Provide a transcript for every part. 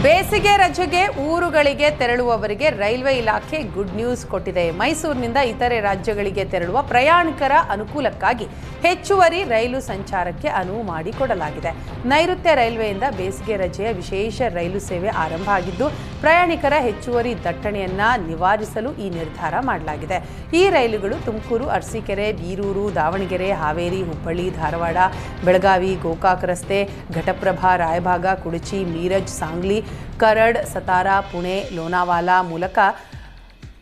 ಬೇಸಿಗೆ ರಜೆಗೆ ಊರುಗಳಿಗೆ ತೆರಳುವವರಿಗೆ ರೈಲ್ವೆ ಇಲಾಖೆ ಗುಡ್ ನ್ಯೂಸ್ ಕೊಟ್ಟಿದೆ. ಮೈಸೂರಿನಿಂದ ಇತರೆ ರಾಜ್ಯಗಳಿಗೆ ತೆರಳುವ ಪ್ರಯಾಣಿಕರ ಅನುಕೂಲಕ್ಕಾಗಿ ಹೆಚ್ಚುವರಿ ರೈಲು ಸಂಚಾರಕ್ಕೆ ಅನುವು ಮಾಡಿಕೊಡಲಾಗಿದೆ. ನೈಋತ್ಯ ರೈಲ್ವೆಯಿಂದ ಬೇಸಿಗೆ ರಜೆಯ ವಿಶೇಷ ರೈಲು ಸೇವೆ ಆರಂಭ ಆಗಿದ್ದು, ಪ್ರಯಾಣಿಕರ ಹೆಚ್ಚುವರಿ ದಟ್ಟಣೆಯನ್ನ ನಿವಾರಿಸಲು ಈ ನಿರ್ಧಾರ ಮಾಡಲಾಗಿದೆ. ಈ ರೈಲುಗಳು ತುಮಕೂರು, ಅರಸೀಕೆರೆ, ಬೀರೂರು, ದಾವಣಗೆರೆ, ಹಾವೇರಿ, ಹುಬ್ಬಳ್ಳಿ, ಧಾರವಾಡ, ಬೆಳಗಾವಿ, ಗೋಕಾಕ್ ರಸ್ತೆ, ಘಟಪ್ರಭಾ, ರಾಯಭಾಗ, ಕುಡಚಿ, ಮೀರಜ್, ಸಾಂಗ್ಲಿ, ಕರಡ್, ಸತಾರಾ, ಪುಣೆ, ಲೋನಾವಾಲಾ ಮೂಲಕ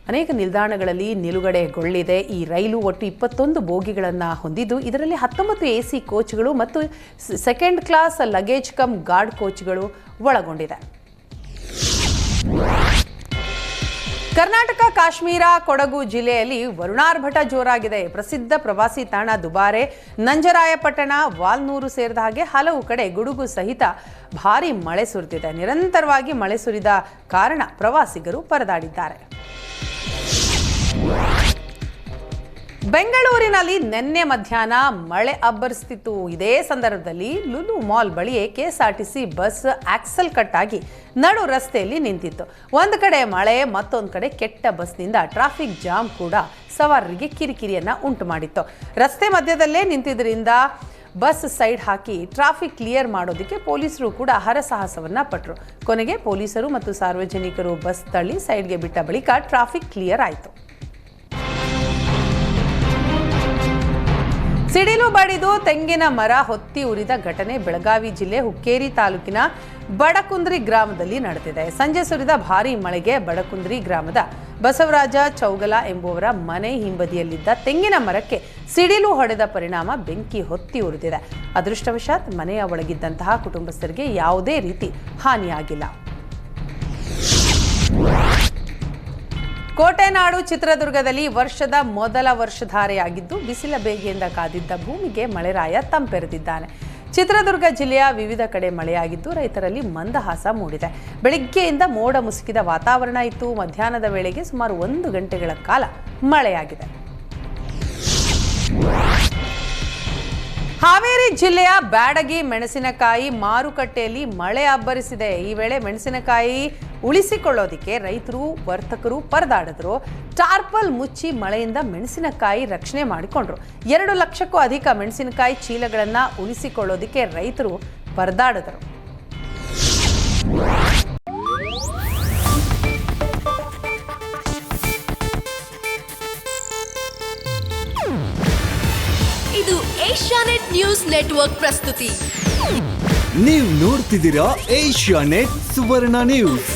ಅನೇಕ ನಿಲ್ದಾಣಗಳಲ್ಲಿ ನಿಲುಗಡೆಗೊಳ್ಳಿದೆ. ಈ ರೈಲು ಒಟ್ಟು 21 ಬೋಗಿಗಳನ್ನು ಹೊಂದಿದ್ದು, ಇದರಲ್ಲಿ 19 AC ಕೋಚ್ಗಳು ಮತ್ತು second class luggage cum guard ಕೋಚ್ಗಳು ಒಳಗೊಂಡಿದೆ. ಕರ್ನಾಟಕ, ಕಾಶ್ಮೀರ, ಕೊಡಗು ಜಿಲ್ಲೆಯಲ್ಲಿ ವರುಣಾರ್ಭಟ ಜೋರಾಗಿದೆ. ಪ್ರಸಿದ್ಧ ಪ್ರವಾಸಿ ತಾಣ ದುಬಾರೆ, ನಂಜರಾಯಪಟ್ಟಣ, ವಾಲ್ನೂರು ಸೇರಿದ ಹಾಗೆ ಹಲವು ಕಡೆ ಗುಡುಗು ಸಹಿತ ಭಾರೀ ಮಳೆ ಸುರಿದಿದೆ. ನಿರಂತರವಾಗಿ ಮಳೆ ಸುರಿದ ಕಾರಣ ಪ್ರವಾಸಿಗರು ಪರದಾಡಿದ್ದಾರೆ. ಬೆಂಗಳೂರಿನಲ್ಲಿ ನಿನ್ನೆ ಮಧ್ಯಾಹ್ನ ಮಳೆ ಅಬ್ಬರಿಸುತ್ತಿತ್ತು. ಇದೇ ಸಂದರ್ಭದಲ್ಲಿ ಲುಲು ಮಾಲ್ ಬಳಿಯೇ ಕೆಎಸ್ಆರ್ಟಿಸಿ ಬಸ್ ಆಕ್ಸಲ್ ಕಟ್ ಆಗಿ ನಡು ರಸ್ತೆಯಲ್ಲಿ ನಿಂತಿತ್ತು. ಒಂದು ಕಡೆ ಮಳೆ, ಮತ್ತೊಂದು ಕಡೆ ಕೆಟ್ಟ ಬಸ್ನಿಂದ ಟ್ರಾಫಿಕ್ ಜಾಮ್ ಕೂಡ ಸವಾರರಿಗೆ ಕಿರಿಕಿರಿಯನ್ನ ಉಂಟು ಮಾಡಿತ್ತು. ರಸ್ತೆ ಮಧ್ಯದಲ್ಲೇ ನಿಂತಿದ್ದರಿಂದ ಬಸ್ ಸೈಡ್ ಹಾಕಿ ಟ್ರಾಫಿಕ್ ಕ್ಲಿಯರ್ ಮಾಡೋದಕ್ಕೆ ಪೊಲೀಸರು ಕೂಡ ಹರಸಾಹಸವನ್ನ ಪಟ್ಟರು. ಕೊನೆಗೆ ಪೊಲೀಸರು ಮತ್ತು ಸಾರ್ವಜನಿಕರು ಬಸ್ ತಳ್ಳಿ ಸೈಡ್ಗೆ ಬಿಟ್ಟ ಬಳಿಕ ಟ್ರಾಫಿಕ್ ಕ್ಲಿಯರ್ ಆಯಿತು. ಸಿಡಿಲು ಬಡಿದು ತೆಂಗಿನ ಮರ ಹೊತ್ತಿ ಉರಿದ ಘಟನೆ ಬೆಳಗಾವಿ ಜಿಲ್ಲೆ ಹುಕ್ಕೇರಿ ತಾಲೂಕಿನ ಬಡಕುಂದ್ರಿ ಗ್ರಾಮದಲ್ಲಿ ನಡೆದಿದೆ. ಸಂಜೆ ಸುರಿದ ಭಾರೀ ಮಳೆಗೆ ಬಡಕುಂದ್ರಿ ಗ್ರಾಮದ ಬಸವರಾಜ ಚೌಗಲ ಎಂಬುವರ ಮನೆ ಹಿಂಬದಿಯಲ್ಲಿದ್ದ ತೆಂಗಿನ ಮರಕ್ಕೆ ಸಿಡಿಲು ಹೊಡೆದ ಪರಿಣಾಮ ಬೆಂಕಿ ಹೊತ್ತಿ ಉರಿದಿದೆ. ಅದೃಷ್ಟವಶಾತ್ ಮನೆಯ ಒಳಗಿದ್ದಂತಹ ಕುಟುಂಬಸ್ಥರಿಗೆ ಯಾವುದೇ ರೀತಿ ಹಾನಿಯಾಗಿಲ್ಲ. ಕೋಟೆನಾಡು ಚಿತ್ರದುರ್ಗದಲ್ಲಿ ವರ್ಷದ ಮೊದಲ ವರ್ಷಧಾರೆಯಾಗಿದ್ದು, ಬಿಸಿಲ ಬೇಗೆಯಿಂದ ಕಾದಿದ್ದ ಭೂಮಿಗೆ ಮಳೆರಾಯ ತಂಪೆರೆದಿದ್ದಾನೆ. ಚಿತ್ರದುರ್ಗ ಜಿಲ್ಲೆಯ ವಿವಿಧ ಕಡೆ ಮಳೆಯಾಗಿದ್ದು, ರೈತರಲ್ಲಿ ಮಂದಹಾಸ ಮೂಡಿದೆ. ಬೆಳಿಗ್ಗೆಯಿಂದ ಮೋಡ ಮುಸುಕಿದ ವಾತಾವರಣ ಇತ್ತು. ಮಧ್ಯಾಹ್ನದ ವೇಳೆಗೆ ಸುಮಾರು 1 ಗಂಟೆಗಳ ಕಾಲ ಮಳೆಯಾಗಿದೆ. ಹಾವೇರಿ ಜಿಲ್ಲೆಯ ಬ್ಯಾಡಗಿ ಮೆಣಸಿನಕಾಯಿ ಮಾರುಕಟ್ಟೆಯಲ್ಲಿ ಮಳೆ ಅಬ್ಬರಿಸಿದೆ. ಈ ವೇಳೆ ಮೆಣಸಿನಕಾಯಿ ಉಳಿಸಿಕೊಳ್ಳೋದಿಕ್ಕೆ ರೈತರು, ವರ್ತಕರು ಪರದಾಡಿದ್ರು. ಟಾರ್ಪಲ್ ಮುಚ್ಚಿ ಮಳೆಯಿಂದ ಮೆಣಸಿನಕಾಯಿ ರಕ್ಷಣೆ ಮಾಡಿಕೊಂಡ್ರು. 2 ಲಕ್ಷಕ್ಕೂ ಅಧಿಕ ಮೆಣಸಿನಕಾಯಿ ಚೀಲಗಳನ್ನು ಉಳಿಸಿಕೊಳ್ಳೋದಿಕ್ಕೆ ರೈತರು ಪರದಾಡಿದ್ರು. ಇದು ಏಷ್ಯಾನೆಟ್ ನ್ಯೂಸ್ ನೆಟ್ವರ್ಕ್ ಪ್ರಸ್ತುತಿ. ನೀವು ನೋಡ್ತಿದ್ದೀರಾ ಏಷ್ಯಾನೆಟ್ ಸುವರ್ಣ ನ್ಯೂಸ್.